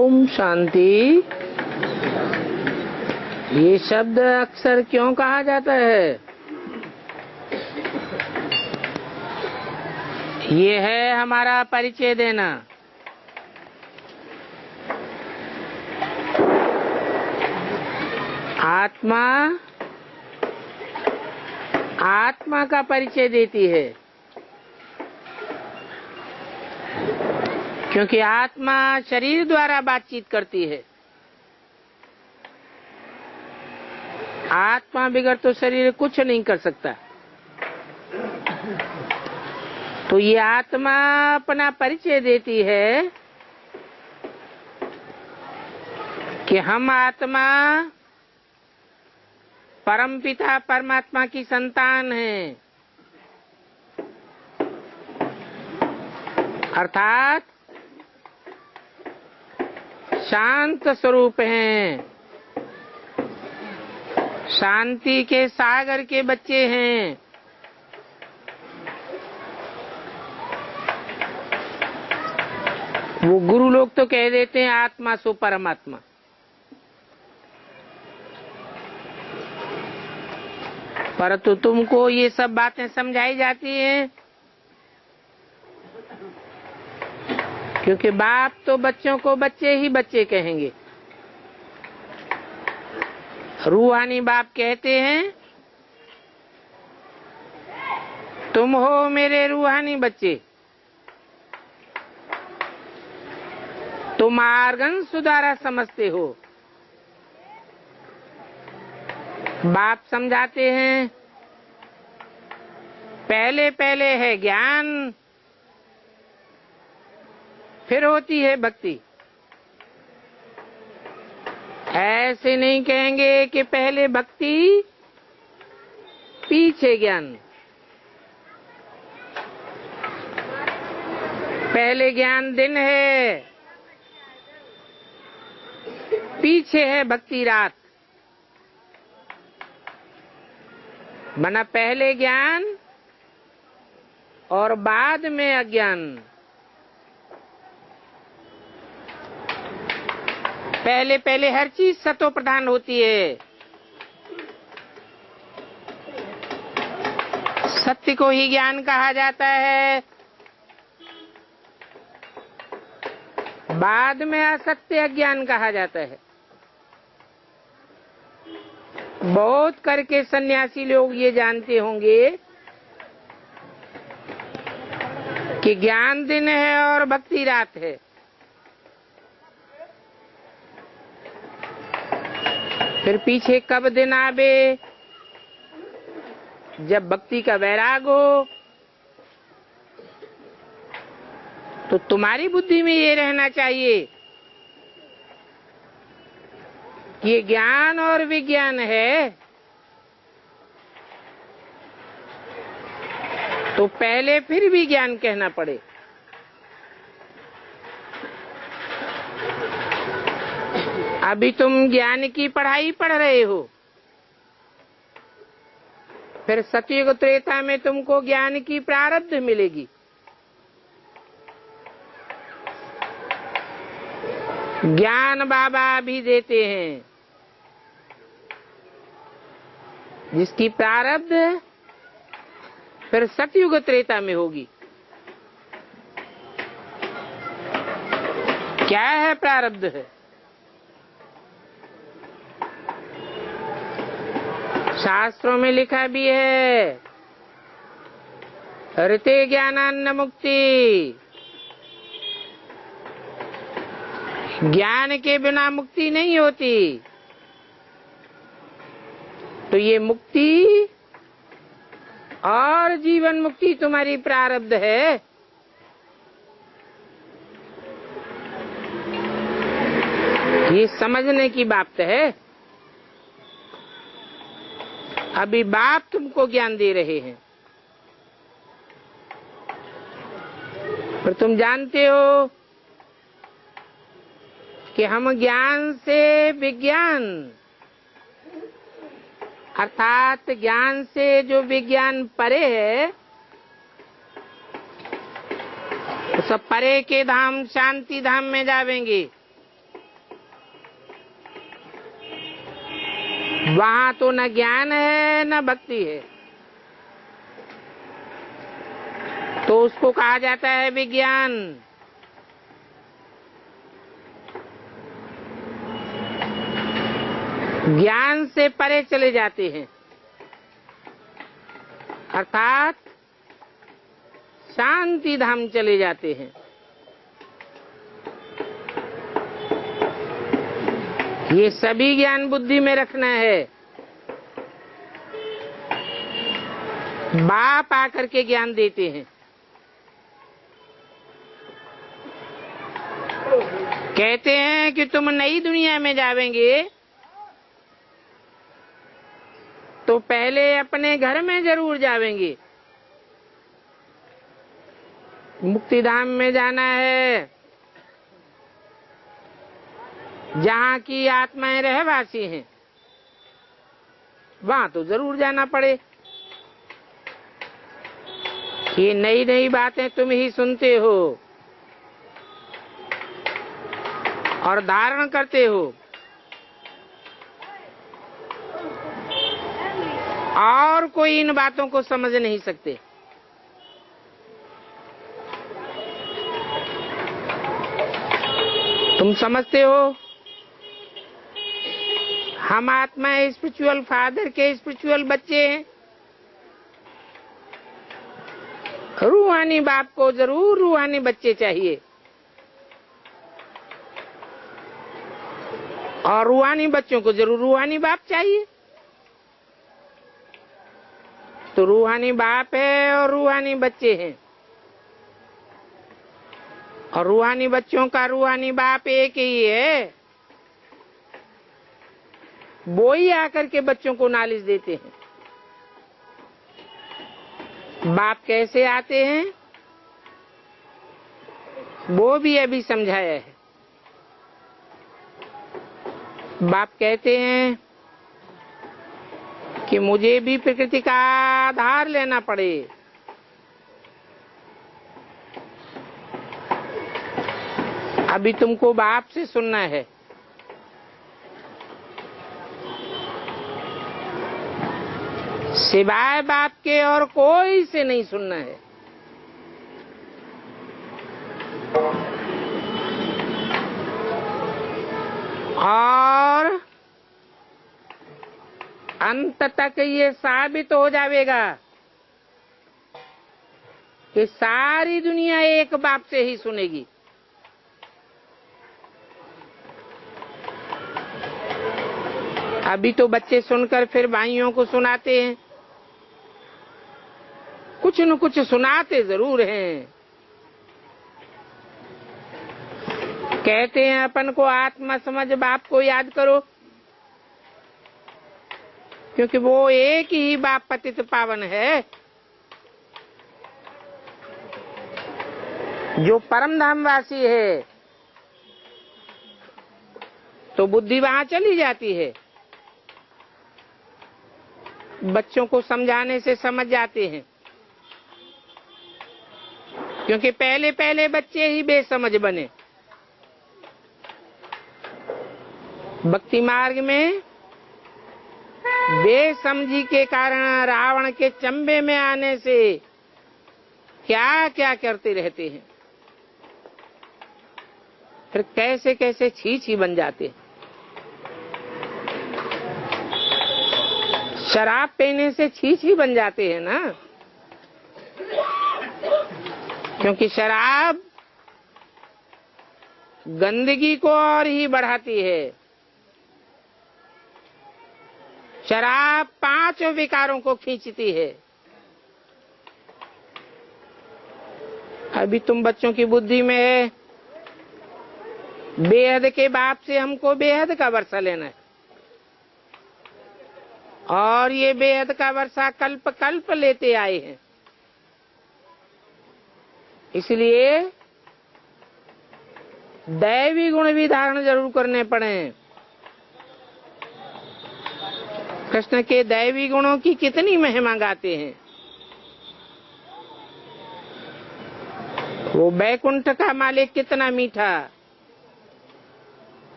ओम शांति। ये शब्द अक्सर क्यों कहा जाता है? ये है हमारा परिचय देना। आत्मा का परिचय देती है, क्योंकि आत्मा शरीर द्वारा बातचीत करती है। आत्मा बिगड़ तो शरीर कुछ नहीं कर सकता। तो ये आत्मा अपना परिचय देती है कि हम आत्मा परमपिता परमात्मा की संतान हैं, अर्थात शांत स्वरूप हैं, शांति के सागर के बच्चे हैं। वो गुरु लोग तो कह देते हैं आत्मा सो परमात्मा। परंतु तुमको ये सब बातें समझाई जाती हैं क्योंकि बाप तो बच्चों को बच्चे ही बच्चे कहेंगे। रूहानी बाप कहते हैं तुम हो मेरे रूहानी बच्चे, तुम आर्गन सुधारा समझते हो। बाप समझाते हैं पहले पहले है ज्ञान, फिर होती है भक्ति। ऐसे नहीं कहेंगे कि पहले भक्ति पीछे ज्ञान। पहले ज्ञान दिन है, पीछे है भक्ति रात। माना पहले ज्ञान और बाद में अज्ञान। पहले पहले हर चीज सतो प्रधान होती है। सत्य को ही ज्ञान कहा जाता है, बाद में असत्य अज्ञान कहा जाता है। बहुत करके सन्यासी लोग ये जानते होंगे कि ज्ञान दिन है और भक्ति रात है। फिर पीछे कब दिन आवे, जब भक्ति का वैराग हो। तो तुम्हारी बुद्धि में ये रहना चाहिए कि ये ज्ञान और विज्ञान है, तो पहले फिर भी ज्ञान कहना पड़े। अभी तुम ज्ञान की पढ़ाई पढ़ रहे हो, फिर सतयुग त्रेता में तुमको ज्ञान की प्रारब्ध मिलेगी। ज्ञान बाबा भी देते हैं, जिसकी प्रारब्ध फिर सतयुग त्रेता में होगी। क्या है प्रारब्ध? है शास्त्रों में लिखा भी है, ऋते ज्ञानान्न मुक्ति। ज्ञान के बिना मुक्ति नहीं होती। तो ये मुक्ति और जीवन मुक्ति तुम्हारी प्रारब्ध है। ये समझने की बात है। अभी बाप तुमको ज्ञान दे रहे हैं, पर तुम जानते हो कि हम ज्ञान से विज्ञान, अर्थात ज्ञान से जो विज्ञान परे है, तो सब परे के धाम शांति धाम में जावेंगे। वहां तो न ज्ञान है न भक्ति है, तो उसको कहा जाता है विज्ञान। ज्ञान से परे चले जाते हैं, अर्थात शांति धाम चले जाते हैं। ये सभी ज्ञान बुद्धि में रखना है। बाप आकर के ज्ञान देते हैं, कहते हैं कि तुम नई दुनिया में जावेंगे तो पहले अपने घर में जरूर जावेंगे। मुक्ति धाम में जाना है जहाँ की आत्माएं रहवासी हैं, वहां तो जरूर जाना पड़े। ये नई नई बातें तुम ही सुनते हो और धारण करते हो, और कोई इन बातों को समझ नहीं सकते। तुम समझते हो हम आत्मा स्पिरिचुअल फादर के स्पिरिचुअल बच्चे हैं, रूहानी बाप को जरूर रूहानी बच्चे चाहिए, और रूहानी बच्चों को जरूर रूहानी बाप चाहिए। तो रूहानी बाप है और रूहानी बच्चे हैं, और रूहानी बच्चों का रूहानी बाप एक ही है। वो ही आकर के बच्चों को नॉलेज देते हैं। बाप कैसे आते हैं वो भी अभी समझाया है। बाप कहते हैं कि मुझे भी प्रकृति का आधार लेना पड़े, अभी तुमको बाप से सुनना है। सिवाय बाप के और कोई से नहीं सुनना है। और अंत तक ये साबित हो जाएगा कि सारी दुनिया एक बाप से ही सुनेगी। अभी तो बच्चे सुनकर फिर भाइयों को सुनाते हैं, कुछ न कुछ सुनाते जरूर हैं। कहते हैं अपन को आत्मा समझ बाप को याद करो, क्योंकि वो एक ही बाप पतित पावन है जो परम धामवासी है। तो बुद्धि वहां चली जाती है, बच्चों को समझाने से समझ जाते हैं, क्योंकि पहले पहले बच्चे ही बेसमझ बने। भक्ति मार्ग में बेसमझी के कारण रावण के चंबे में आने से क्या क्या करते रहते हैं, फिर कैसे कैसे छीछ ही बन जाते हैं। शराब पीने से छीछ ही बन जाते हैं ना, क्योंकि शराब गंदगी को और ही बढ़ाती है। शराब 5 विकारों को खींचती है। अभी तुम बच्चों की बुद्धि में है बेहद के बाप से हमको बेहद का वर्षा लेना है, और ये बेहद का वर्षा कल्प कल्प लेते आए हैं। इसलिए दैवी गुण भी धारण जरूर करने पड़े। कृष्ण के दैवी गुणों की कितनी महिमा गाते हैं। वो बैकुंठ का मालिक कितना मीठा,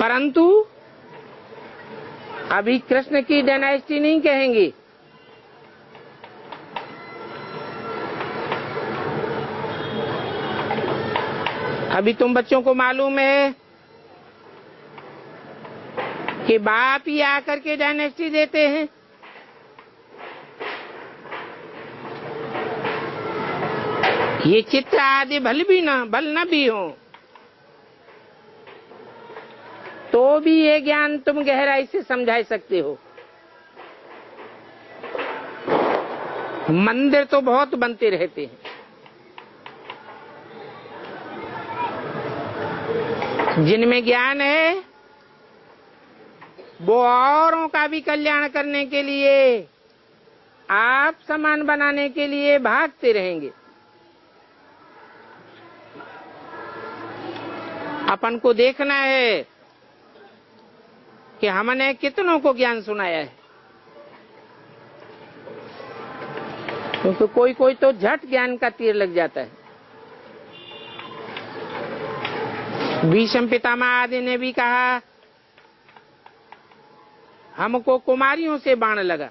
परंतु अभी कृष्ण की डायनेस्टी नहीं कहेंगे। अभी तुम बच्चों को मालूम है कि बाप ही आकर के डायनेस्टी देते हैं। ये चित्र आदि भल न भी हो तो भी ये ज्ञान तुम गहराई से समझा सकते हो। मंदिर तो बहुत बनते रहते हैं, जिनमें ज्ञान है वो औरों का भी कल्याण करने के लिए, आप समान बनाने के लिए भागते रहेंगे। अपन को देखना है कि हमने कितनों को ज्ञान सुनाया है, क्योंकि कोई कोई तो झट ज्ञान का तीर लग जाता है। भीष्म पितामह आदि ने भी कहा, हमको कुमारियों से बाण लगा।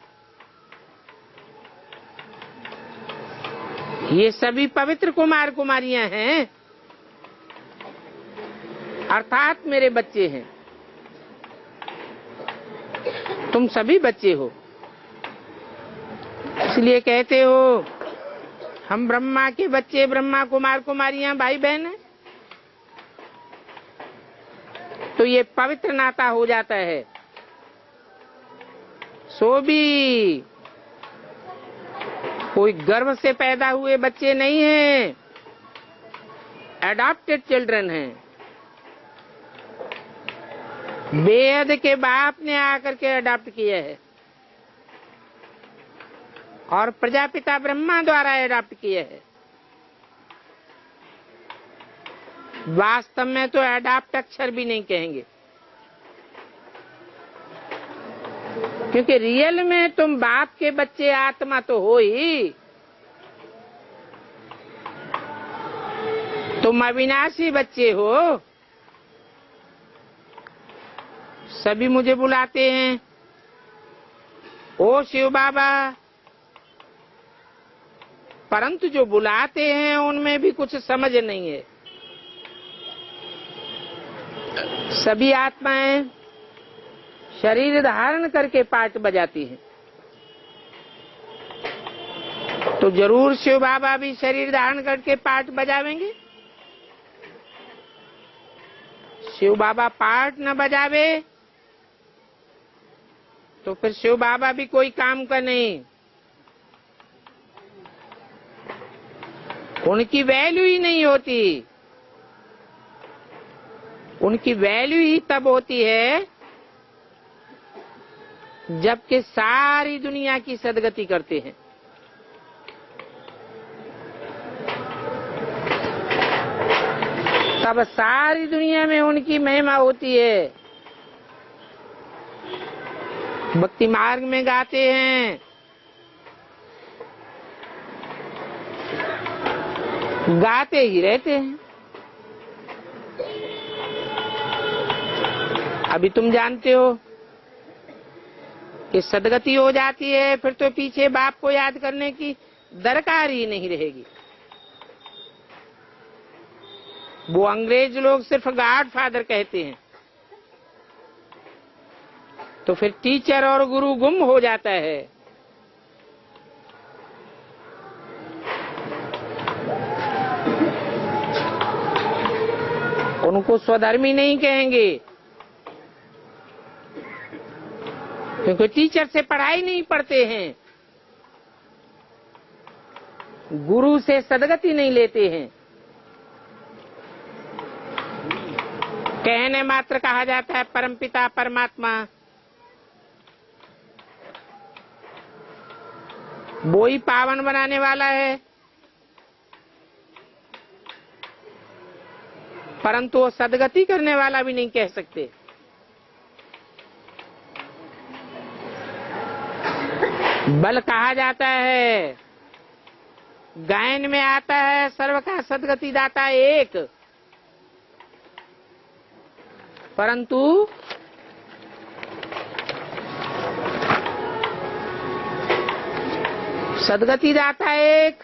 ये सभी पवित्र कुमार कुमारियां हैं, अर्थात मेरे बच्चे हैं। तुम सभी बच्चे हो, इसलिए कहते हो हम ब्रह्मा के बच्चे, ब्रह्मा कुमार कुमारियां भाई बहन हैं। तो ये पवित्र नाता हो जाता है। सो भी कोई गर्भ से पैदा हुए बच्चे नहीं हैं, एडॉप्टेड चिल्ड्रन हैं। बेहद के बाप ने आकर के अडॉप्ट किया है और प्रजापिता ब्रह्मा द्वारा अडॉप्ट किया है। वास्तव में तो अडॉप्ट अक्षर भी नहीं कहेंगे, क्योंकि रियल में तुम बाप के बच्चे आत्मा तो हो ही। तुम अविनाशी बच्चे हो। सभी मुझे बुलाते हैं, ओ शिव बाबा, परंतु जो बुलाते हैं उनमें भी कुछ समझ नहीं है। सभी आत्माएं शरीर धारण करके पाठ बजाती हैं, तो जरूर शिव बाबा भी शरीर धारण करके पाठ बजावेंगे। शिव बाबा पाठ न बजावे तो फिर शिव बाबा भी कोई काम का नहीं। उनकी वैल्यू ही नहीं होती। उनकी वैल्यू ही तब होती है जबकि सारी दुनिया की सदगति करते हैं। तब सारी दुनिया में उनकी महिमा होती है। भक्ति मार्ग में गाते हैं, गाते ही रहते हैं। अभी तुम जानते हो कि सदगति हो जाती है, फिर तो पीछे बाप को याद करने की दरकार ही नहीं रहेगी। वो अंग्रेज लोग सिर्फ गॉड फादर कहते हैं, तो फिर टीचर और गुरु गुम हो जाता है। उनको स्वधर्मी नहीं कहेंगे, क्योंकि टीचर से पढ़ाई नहीं पढ़ते हैं, गुरु से सदगति नहीं लेते हैं। कहने मात्र कहा जाता है परमपिता परमात्मा, वो ही पावन बनाने वाला है, परंतु वो सदगति करने वाला भी नहीं कह सकते। बल कहा जाता है, गायन में आता है सर्व का सदगति दाता एक। परंतु सदगति दाता एक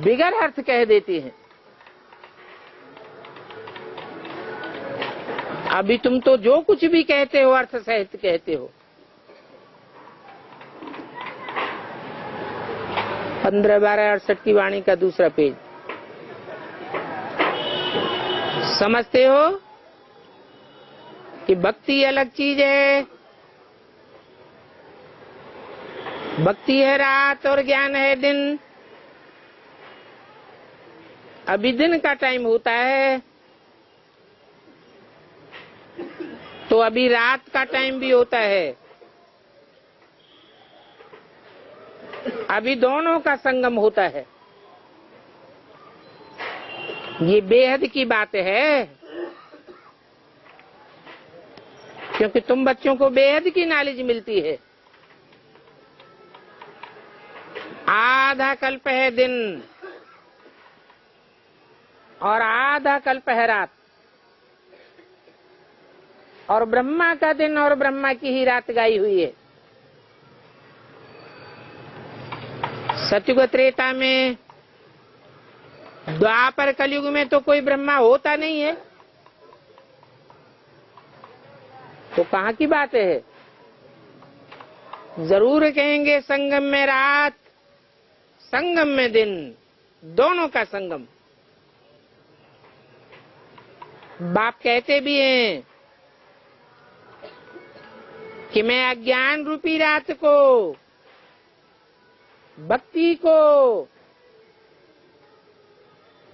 बिगर अर्थ कह देती है। अभी तुम तो जो कुछ भी कहते हो अर्थ सहित कहते हो। 15-12-68 की वाणी का दूसरा पेज। समझते हो कि भक्ति अलग चीज है। भक्ति है रात और ज्ञान है दिन। अभी दिन का टाइम होता है तो अभी रात का टाइम भी होता है। अभी दोनों का संगम होता है। ये बेहद की बात है, क्योंकि तुम बच्चों को बेहद की नॉलेज मिलती है। आधा कल्प है दिन और आधा कल्प है रात, और ब्रह्मा का दिन और ब्रह्मा की ही रात गाई हुई है। सतयुग त्रेता में, द्वापर कलयुग में तो कोई ब्रह्मा होता नहीं है, तो कहाँ की बात है। जरूर कहेंगे संगम में रात, संगम में दिन, दोनों का संगम। बाप कहते भी हैं कि मैं अज्ञान रूपी रात को, भक्ति को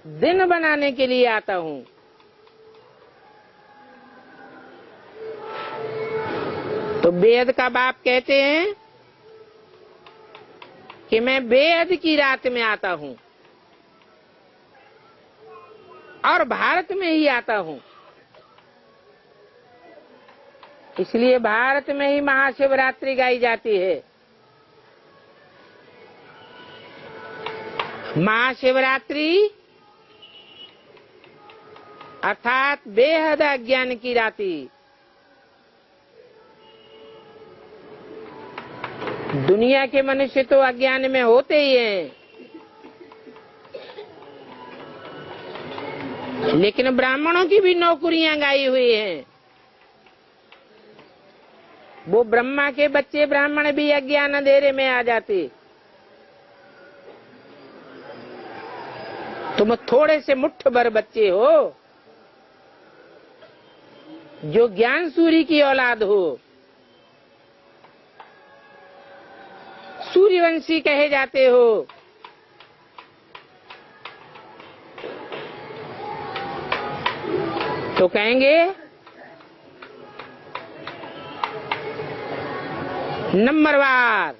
दिन बनाने के लिए आता हूं। तो बेहद का बाप कहते हैं कि मैं बेहद की रात में आता हूं और भारत में ही आता हूं। इसलिए भारत में ही महाशिवरात्रि गाई जाती है। महाशिवरात्रि अर्थात बेहद अज्ञान की रात्रि। दुनिया के मनुष्य तो अज्ञान में होते ही हैं, लेकिन ब्राह्मणों की भी नौकरियां गाई हुई हैं। वो ब्रह्मा के बच्चे ब्राह्मण भी अज्ञान अंधेरे में आ जाते। तुम थोड़े से मुट्ठ भर बच्चे हो जो ज्ञान सूर्य की औलाद हो, सूर्यवंशी कहे जाते हो। तो कहेंगे नंबरवार,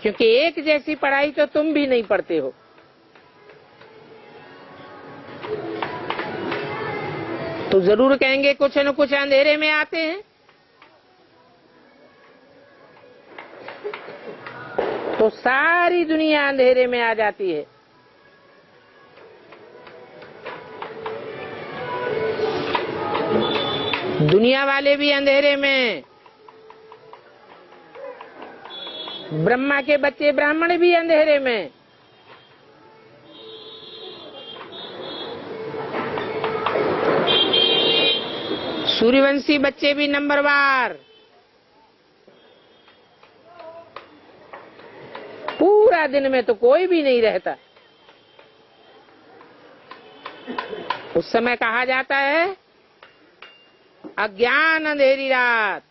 क्योंकि एक जैसी पढ़ाई तो तुम भी नहीं पढ़ते हो। तो जरूर कहेंगे कुछ न कुछ अंधेरे में आते हैं। तो सारी दुनिया अंधेरे में आ जाती है। दुनिया वाले भी अंधेरे में, ब्रह्मा के बच्चे ब्राह्मण भी अंधेरे में। सूर्यवंशी बच्चे भी नंबरवार। पूरा दिन में तो कोई भी नहीं रहता। उस समय कहा जाता है अज्ञान अंधेरी रात।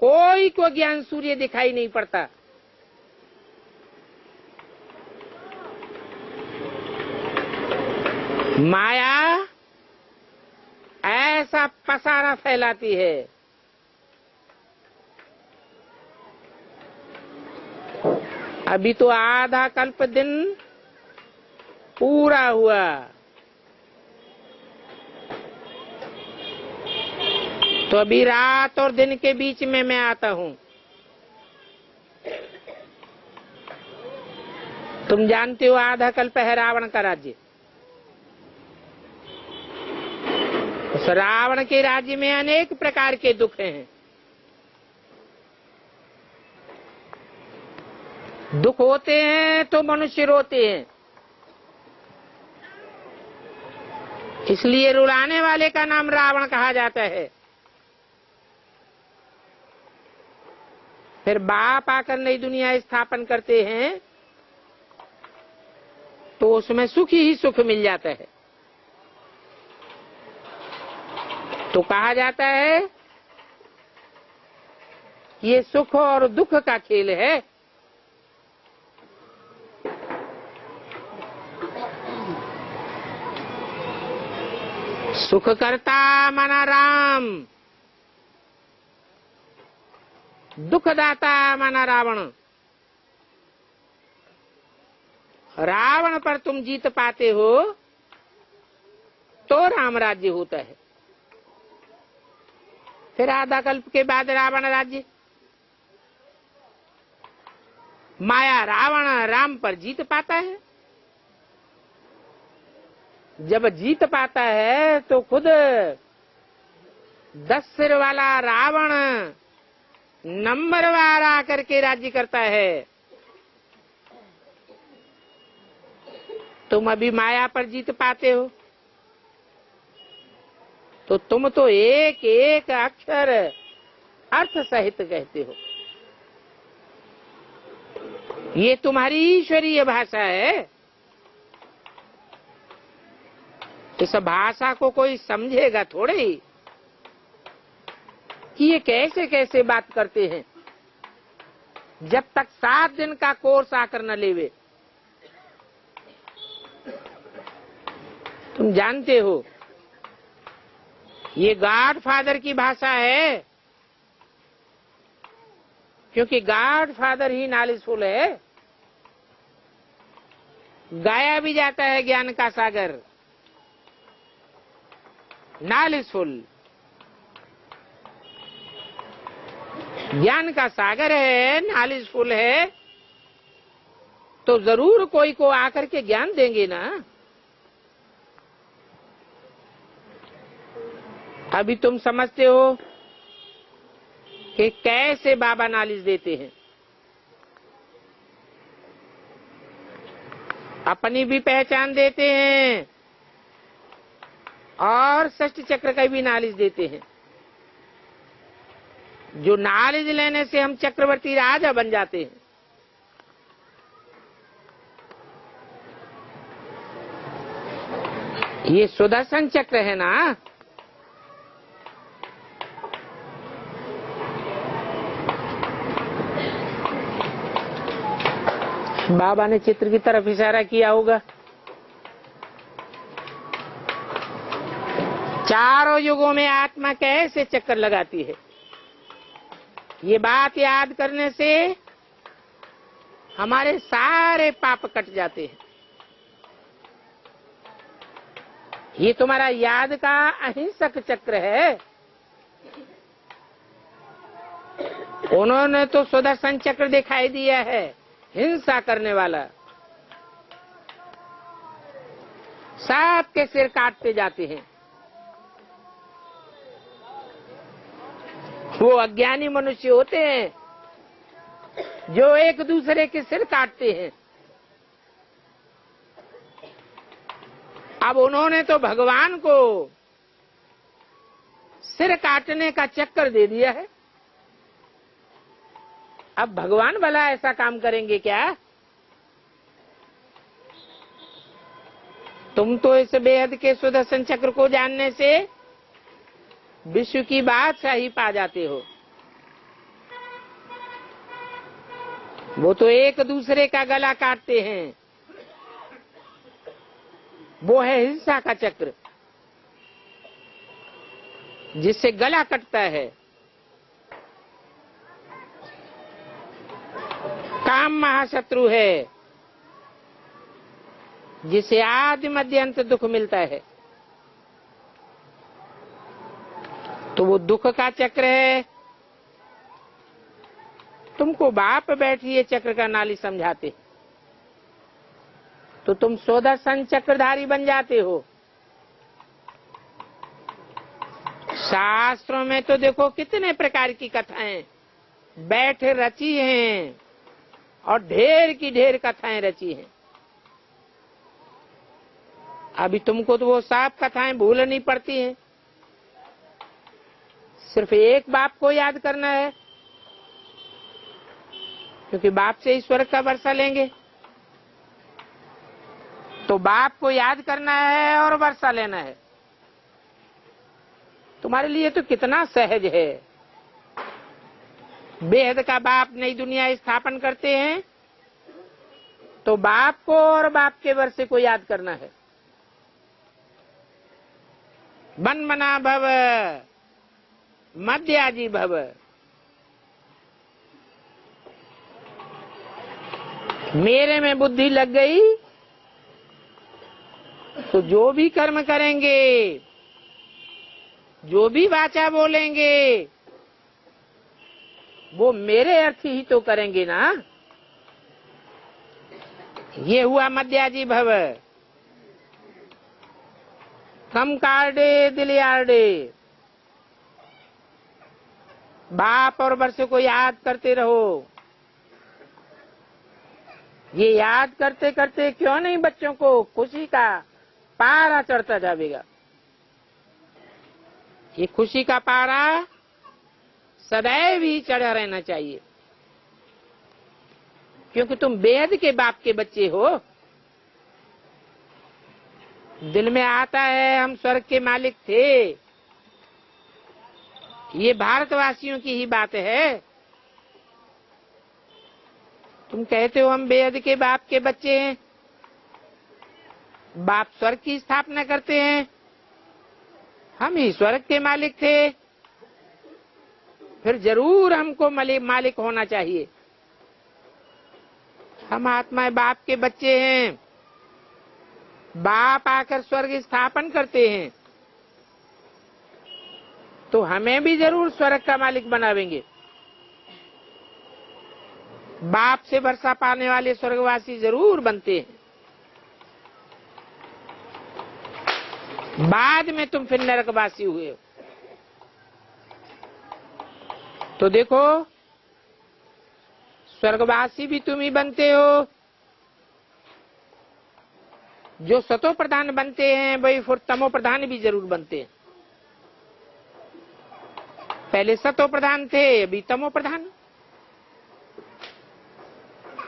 कोई को ज्ञान सूर्य दिखाई नहीं पड़ता। माया ऐसा पसारा फैलाती है। अभी तो आधा कल्प दिन पूरा हुआ। तो अभी रात और दिन के बीच में मैं आता हूं। तुम जानते हो आधा कल्प है रावण का राज्य। रावण के राज्य में अनेक प्रकार के दुख हैं। दुख होते हैं तो मनुष्य रोते हैं, इसलिए रुलाने वाले का नाम रावण कहा जाता है। फिर बाप आकर नई दुनिया स्थापन करते हैं तो उसमें सुख ही सुख मिल जाता है। तो कहा जाता है ये सुख और दुख का खेल है। सुख करता माना राम, दुख दाता माना रावण। रावण पर तुम जीत पाते हो तो राम राज्य होता है। फिर आधा कल्प के बाद रावण राज्य। माया रावण राम पर जीत पाता है। जब जीत पाता है तो खुद 10 सिर वाला रावण नंबरवार आकर के राज्य करता है। तुम अभी माया पर जीत पाते हो तो तुम तो एक एक अक्षर अर्थ सहित कहते हो। ये तुम्हारी ईश्वरीय भाषा है। इस भाषा को कोई समझेगा थोड़े ही कि ये कैसे कैसे बात करते हैं, जब तक 7 दिन का कोर्स आकर न लेवे। तुम जानते हो ये गॉड फादर की भाषा है, क्योंकि गॉड फादर ही नॉलेजफुल है। गाया भी जाता है ज्ञान का सागर, नॉलेजफुल। ज्ञान का सागर है, नॉलेजफुल है, तो जरूर कोई को आकर के ज्ञान देंगे ना। अभी तुम समझते हो कि कैसे बाबा नॉलेज देते हैं। अपनी भी पहचान देते हैं और षष्ठ चक्र का भी नॉलेज देते हैं। जो नॉलेज लेने से हम चक्रवर्ती राजा बन जाते हैं। ये सुदर्शन चक्र है ना, बाबा ने चित्र की तरफ इशारा किया होगा। चारों युगों में आत्मा कैसे चक्कर लगाती है, ये बात याद करने से हमारे सारे पाप कट जाते हैं। ये तुम्हारा याद का अहिंसक चक्र है। उन्होंने तो सुदर्शन चक्र दिखाई दिया है, हिंसा करने वाला। सांप के सिर काटते जाते हैं। वो अज्ञानी मनुष्य होते हैं जो एक दूसरे के सिर काटते हैं। अब उन्होंने तो भगवान को सिर काटने का चक्कर दे दिया है। अब भगवान भला ऐसा काम करेंगे क्या? तुम तो इस बेहद के सुदर्शन चक्र को जानने से विश्व की बादशाही पा जाते हो। वो तो एक दूसरे का गला काटते हैं। वो है हिंसा का चक्र, जिससे गला कटता है। काम महाशत्रु है, जिसे आदि मध्य अंत दुख मिलता है। तो वो दुख का चक्र है। तुमको बाप बैठिए चक्र का नाली समझाते, तो तुम सुदर्शन चक्रधारी बन जाते हो। शास्त्रों में तो देखो कितने प्रकार की कथाएं बैठ रची हैं और ढेर की ढेर कथाएं रची हैं। अभी तुमको तो वो सब कथाएं भूलनी पड़ती हैं। सिर्फ एक बाप को याद करना है, क्योंकि बाप से ईश्वर का वर्षा लेंगे, तो बाप को याद करना है और वर्षा लेना है। तुम्हारे लिए तो कितना सहज है। बेहद का बाप नई दुनिया स्थापन करते हैं तो बाप को और बाप के वर्षे को याद करना है। बन मना भव मध्याजी भव। मेरे में बुद्धि लग गई तो जो भी कर्म करेंगे, जो भी वाचा बोलेंगे, वो मेरे अर्थ ही तो करेंगे ना। ये हुआ मध्याजी भव। कम कार्डे दिल यार्डे। बाप और वर्षे को याद करते रहो। ये याद करते करते क्यों नहीं बच्चों को खुशी का पारा चढ़ता जाएगा। ये खुशी का पारा सदैव ही चढ़ा रहना चाहिए, क्योंकि तुम वेद के बाप के बच्चे हो। दिल में आता है हम स्वर्ग के मालिक थे। ये भारतवासियों की ही बात है। तुम कहते हो हम वेद के बाप के बच्चे हैं। बाप स्वर्ग की स्थापना करते हैं, हम ही स्वर्ग के मालिक थे, फिर जरूर हमको मालिक होना चाहिए। हम आत्मा बाप के बच्चे हैं। बाप आकर स्वर्ग स्थापन करते हैं तो हमें भी जरूर स्वर्ग का मालिक बनावेंगे। बाप से वर्षा पाने वाले स्वर्गवासी जरूर बनते हैं। बाद में तुम फिर नरकवासी हुए। तो देखो, स्वर्गवासी भी तुम ही बनते हो। जो सतो प्रधान बनते हैं वही फिर तमो प्रधान भी जरूर बनते हैं। पहले सतो प्रधान थे, अभी तमो प्रधान।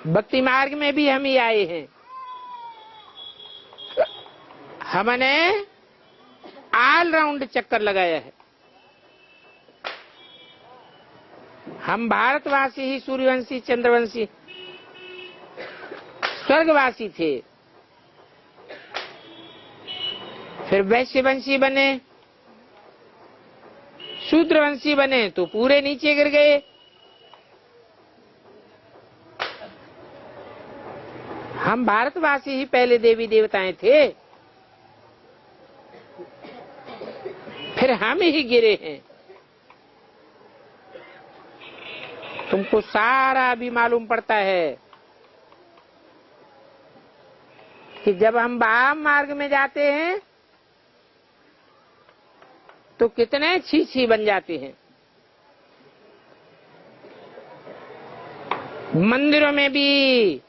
भक्ति मार्ग में भी हम ही आए हैं। हमने ऑल राउंड चक्कर लगाया है। हम भारतवासी ही सूर्यवंशी, चंद्रवंशी, स्वर्गवासी थे। फिर वैश्यवंशी बने, शूद्रवंशी बने तो पूरे नीचे गिर गए। हम भारतवासी ही पहले देवी देवताएं थे, फिर हम ही गिरे हैं। तुमको सारा भी मालूम पड़ता है कि जब हम वाम मार्ग में जाते हैं तो कितने छी बन जाते हैं। मंदिरों में भी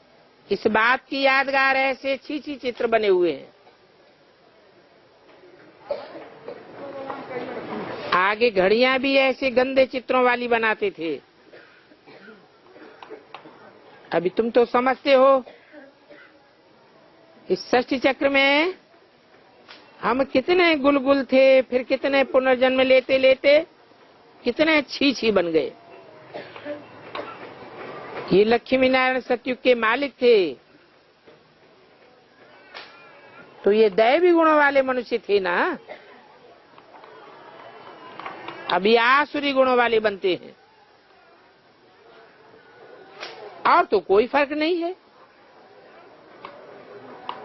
इस बात की यादगार ऐसे छी चित्र बने हुए हैं। आगे घड़ियां भी ऐसे गंदे चित्रों वाली बनाते थे। अभी तुम तो समझते हो इस सृष्टि चक्र में हम कितने गुलगुल थे, फिर कितने पुनर्जन्म लेते लेते कितने छी बन गए। ये लक्ष्मी नारायण सतयुग के मालिक थे तो ये दैवी गुणों वाले मनुष्य थे ना। अभी आसुरी गुणों वाले बनते हैं और तो कोई फर्क नहीं है।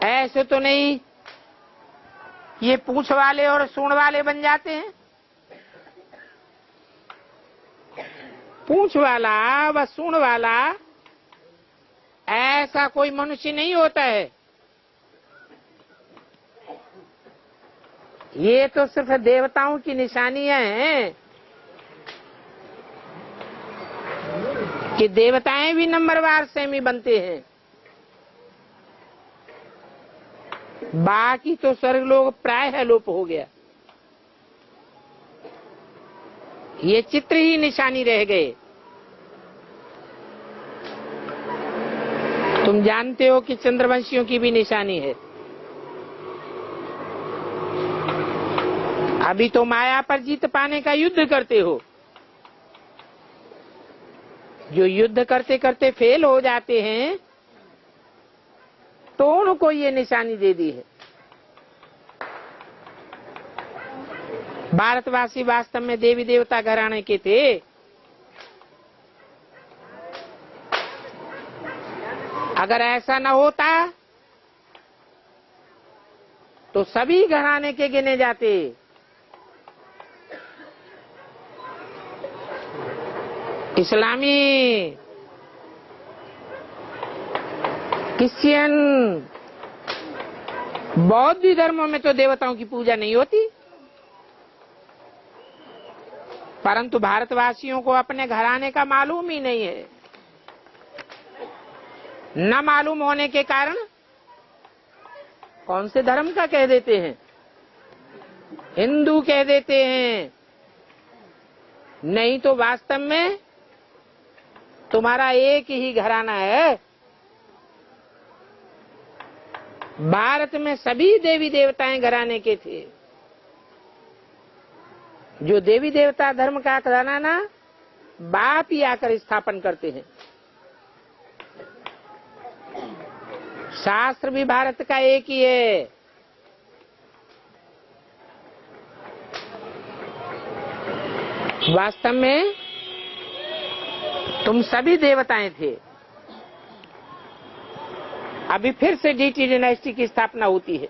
ऐसे तो नहीं ये पूंछ वाले और सूंड वाले बन जाते हैं। पूंछ वाला व सूंड वाला ऐसा कोई मनुष्य नहीं होता है। ये तो सिर्फ देवताओं की निशानियां हैं कि देवताएं भी नंबरवार सेमी बनते हैं, बाकी तो स्वर्ग लोग प्रायः लोप हो गया। ये चित्र ही निशानी रह गए। तुम जानते हो कि चंद्रवंशियों की भी निशानी है। अभी तो माया पर जीत पाने का युद्ध करते हो, जो युद्ध करते करते फेल हो जाते हैं तो उनको ये निशानी दे दी है। भारतवासी वास्तव में देवी देवता घराने के थे। अगर ऐसा न होता तो सभी घराने के गिने जाते। इस्लामी, क्रिश्चियन, बौद्ध धर्मों में तो देवताओं की पूजा नहीं होती, परंतु भारतवासियों को अपने घराने का मालूम ही नहीं है। न मालूम होने के कारण कौन से धर्म का कह देते हैं, हिंदू कह देते हैं, नहीं तो वास्तव में तुम्हारा एक ही घराना है। भारत में सभी देवी देवताएं घराने के थे। जो देवी देवता धर्म का घराना बाप ही आकर स्थापन करते हैं। शास्त्र भी भारत का एक ही है। वास्तव में तुम सभी देवताएं थे। अभी फिर से डीटी डायनेस्टी की स्थापना होती है।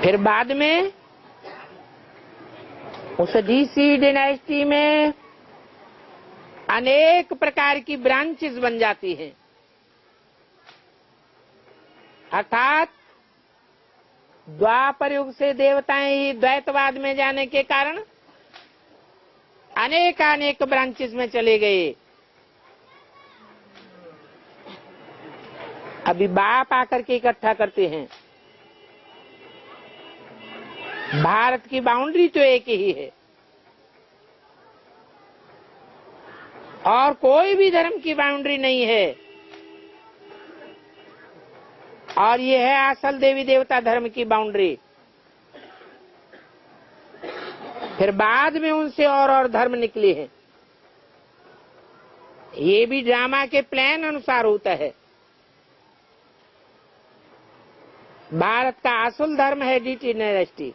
फिर बाद में उस डीसी डायनेस्टी में अनेक प्रकार की ब्रांचेस बन जाती हैं, अर्थात द्वापर युग से देवताएं ही द्वैतवाद में जाने के कारण अनेक ब्रांचेस में चले गए। अभी बाप आकर के इकट्ठा करते हैं। भारत की बाउंड्री तो एक ही है और कोई भी धर्म की बाउंड्री नहीं है, और ये है असल देवी देवता धर्म की बाउंड्री। फिर बाद में उनसे और धर्म निकले हैं। ये भी ड्रामा के प्लान अनुसार होता है। भारत का असल धर्म है डीटी डायनेस्टी,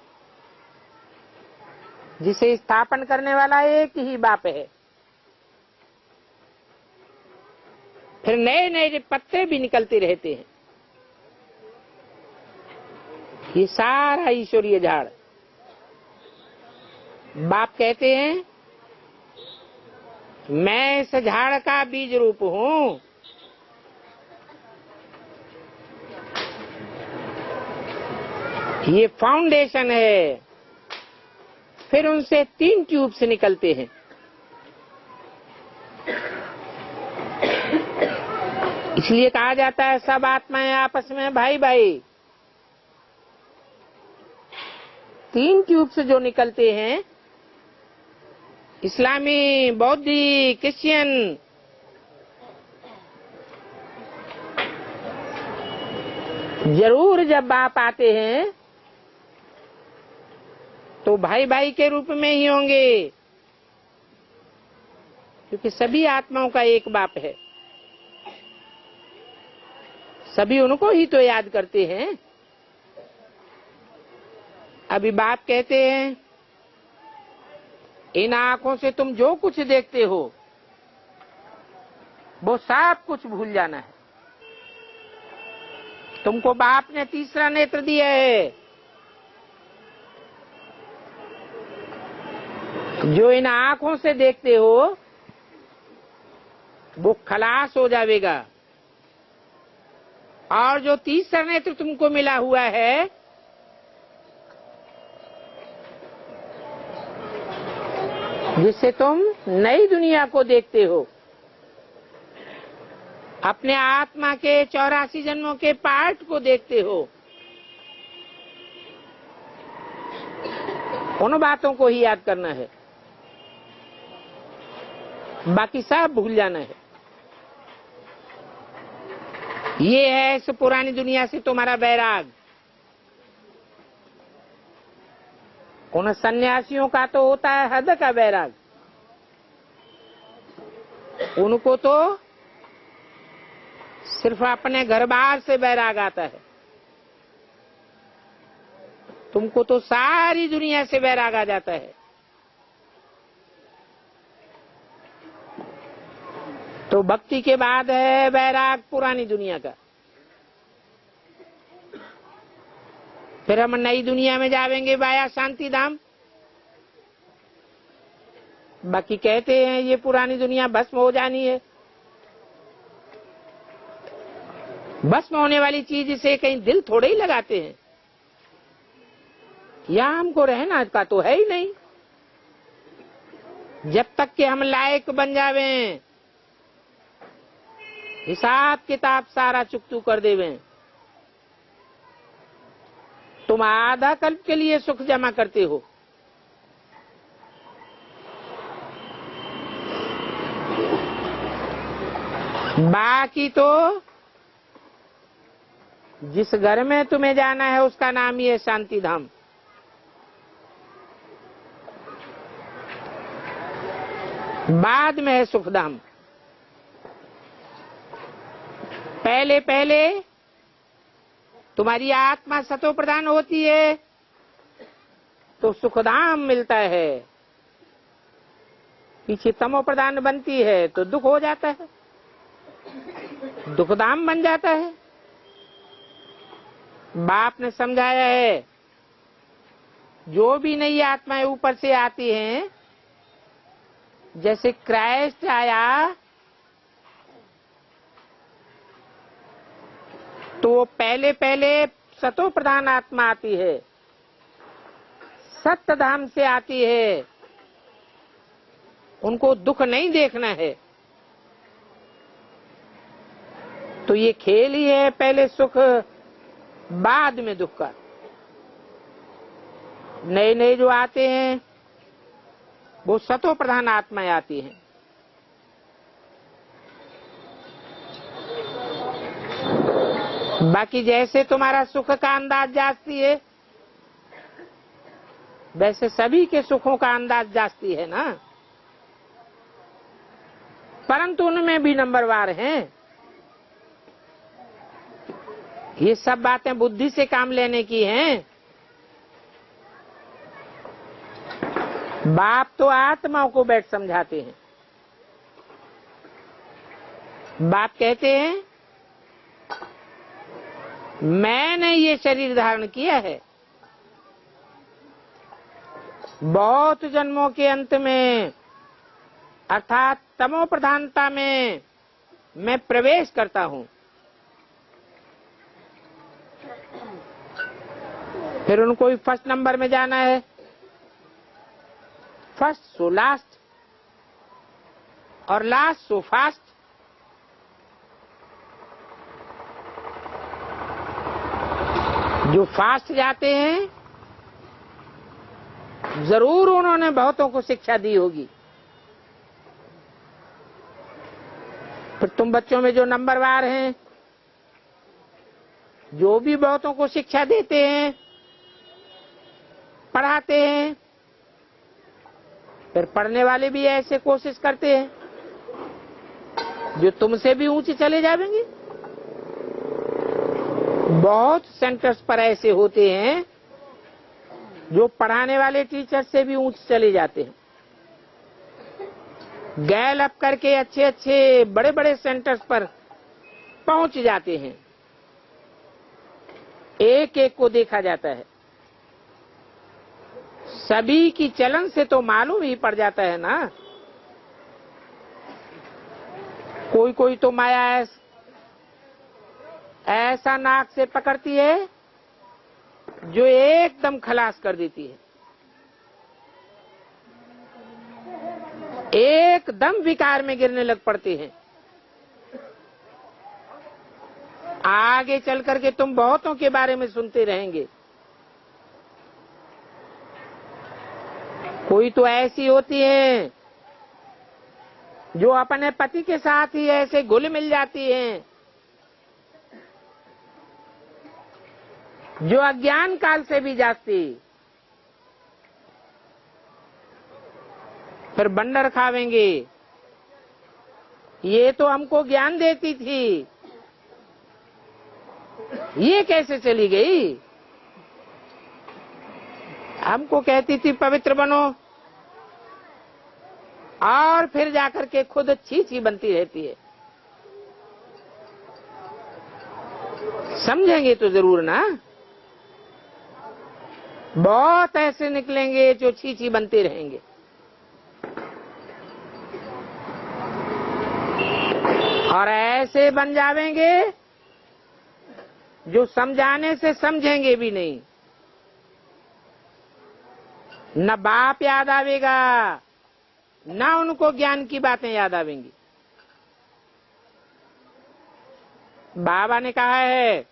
जिसे स्थापन करने वाला एक ही बाप है। फिर नए नए पत्ते भी निकलते रहते हैं। ये सारा ईश्वरीय झाड़। बाप कहते हैं मैं इस झाड़ का बीज रूप हूं। ये फाउंडेशन है। फिर उनसे 3 ट्यूब्स निकलते हैं। इसलिए कहा जाता है सब आत्माएं आपस में भाई भाई। 3 ट्यूब्स जो निकलते हैं, इस्लामी, बौद्धी, क्रिश्चियन, जरूर जब बाप आते हैं तो भाई भाई के रूप में ही होंगे, क्योंकि सभी आत्माओं का एक बाप है। सभी उनको ही तो याद करते हैं। अभी बाप कहते हैं इन आंखों से तुम जो कुछ देखते हो वो सब कुछ भूल जाना है। तुमको बाप ने तीसरा नेत्र दिया है। जो इन आंखों से देखते हो वो खलास हो जाएगा और जो तीसरा नेत्र तुमको मिला हुआ है, जिससे तुम नई दुनिया को देखते हो, अपने आत्मा के 84 जन्मों के पार्ट को देखते हो, उन बातों को ही याद करना है, बाकी सब भूल जाना है। ये है इस पुरानी दुनिया से तुम्हारा वैराग। उन सन्यासियों का तो होता है हद का वैराग, उनको तो सिर्फ अपने घर बार से वैराग आता है, तुमको तो सारी दुनिया से वैराग आ जाता है। तो भक्ति के बाद है वैराग पुरानी दुनिया का। फिर हम नई दुनिया में जावेंगे वाया शांति धाम। बाकी कहते हैं ये पुरानी दुनिया भस्म हो जानी है। भस्म होने वाली चीज से कहीं दिल थोड़े ही लगाते हैं। यहाँ हमको रहना का तो है ही नहीं। जब तक कि हम लायक बन जावे, हिसाब किताब सारा चुकतू कर देवे, तुम आधा कल्प के लिए सुख जमा करते हो। बाकी तो जिस घर में तुम्हें जाना है उसका नाम ही है शांति धाम। बाद में है सुख धाम। पहले पहले तुम्हारी आत्मा सतो प्रधान होती है तो सुखधाम मिलता है, पीछे तमो प्रधान बनती है तो दुख हो जाता है, दुखधाम बन जाता है। बाप ने समझाया है, जो भी नई आत्माएं ऊपर से आती हैं, जैसे क्राइस्ट आया तो पहले पहले सतो प्रधान आत्मा आती है, सत्य धाम से आती है, उनको दुख नहीं देखना है। तो ये खेल ही है, पहले सुख बाद में दुख का। नए नए जो आते हैं वो सतो प्रधान आत्माएं आती हैं। बाकी जैसे तुम्हारा सुख का अंदाज जाती है, वैसे सभी के सुखों का अंदाज जाती है ना, परंतु उनमें भी नंबरवार हैं। ये सब बातें बुद्धि से काम लेने की हैं। बाप तो आत्माओं को बैठ समझाते हैं। बाप कहते हैं, मैंने ये शरीर धारण किया है, बहुत जन्मों के अंत में अर्थात तमो प्रधानता में मैं प्रवेश करता हूं। फिर उनको ही फर्स्ट नंबर में जाना है, फर्स्ट सो लास्ट और लास्ट सो फास्ट। जो फास्ट जाते हैं जरूर उन्होंने बहुतों को शिक्षा दी होगी। फिर तुम बच्चों में जो नंबरवार हैं, जो भी बहुतों को शिक्षा देते हैं, पढ़ाते हैं, फिर पढ़ने वाले भी ऐसे कोशिश करते हैं जो तुमसे भी ऊंचे चले जाएंगे। बहुत सेंटर्स पर ऐसे होते हैं जो पढ़ाने वाले टीचर से भी ऊंचे चले जाते हैं। गैल अप करके अच्छे अच्छे बड़े बड़े सेंटर्स पर पहुंच जाते हैं। एक एक को देखा जाता है, सभी की चलन से तो मालूम ही पड़ जाता है ना। कोई कोई तो माया ऐसा नाक से पकड़ती है जो एकदम खलास कर देती है, एकदम विकार में गिरने लग पड़ते हैं। आगे चल करके तुम बहुतों के बारे में सुनते रहेंगे। कोई तो ऐसी होती है जो अपने पति के साथ ही ऐसे घुल मिल जाती हैं, जो अज्ञान काल से भी जाती, फिर बंडर खावेंगे। ये तो हमको ज्ञान देती थी, ये कैसे चली गई? हमको कहती थी पवित्र बनो, और फिर जाकर के खुद छी बनती रहती है। समझेंगे तो जरूर ना। बहुत ऐसे निकलेंगे जो छी बनते रहेंगे। और ऐसे बन जावेंगे जो समझाने से समझेंगे भी नहीं। न बाप याद आवेगा, न उनको ज्ञान की बातें याद आवेंगी। बाबा ने कहा है,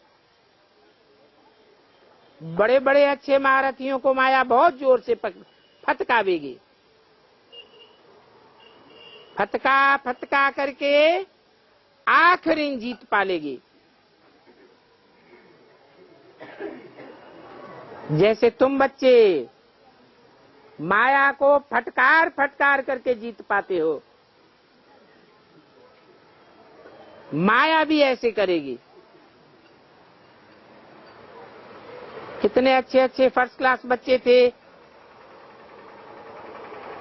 बड़े बड़े अच्छे महारथियों को माया बहुत जोर से फटकावेगी। फटका फटका करके आखिरी जीत पालेगी। जैसे तुम बच्चे माया को फटकार फटकार करके जीत पाते हो, माया भी ऐसे करेगी। कितने अच्छे अच्छे फर्स्ट क्लास बच्चे थे,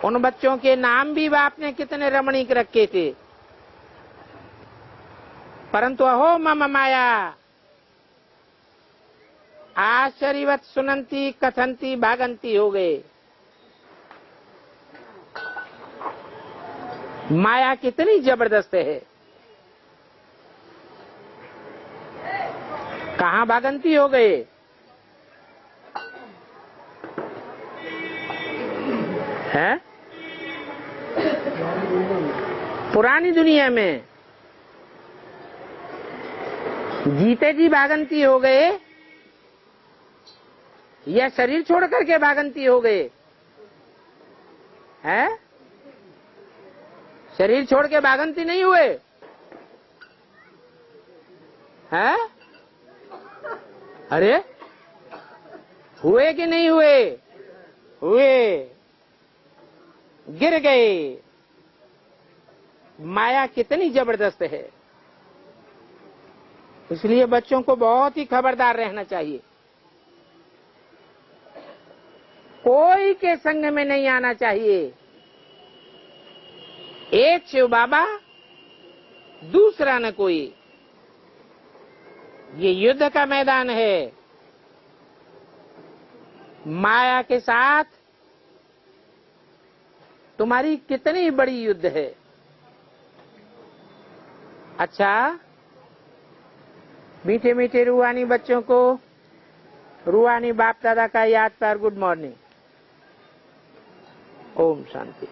उन बच्चों के नाम भी बाप ने कितने रमणीक रखे थे, परंतु अहो मम माया आश्चर्यवत सुनंती कथंती भागंती हो गए। माया कितनी जबरदस्त है। कहां भागंती हो गए? है पुरानी दुनिया में। जीते जी भागंती हो गए या शरीर छोड़ करके भागंती हो गए? हैं? शरीर छोड़ के भागंती नहीं हुए हैं? अरे हुए कि नहीं हुए? हुए, गिर गए। माया कितनी जबरदस्त है। इसलिए बच्चों को बहुत ही खबरदार रहना चाहिए। कोई के संग में नहीं आना चाहिए। एक शिव बाबा, दूसरा न कोई। ये युद्ध का मैदान है। माया के साथ तुम्हारी कितनी बड़ी युद्ध है। अच्छा, मीठे मीठे रूहानी बच्चों को रूहानी बाप दादा का याद प्यार गुड मॉर्निंग। ओम शांति।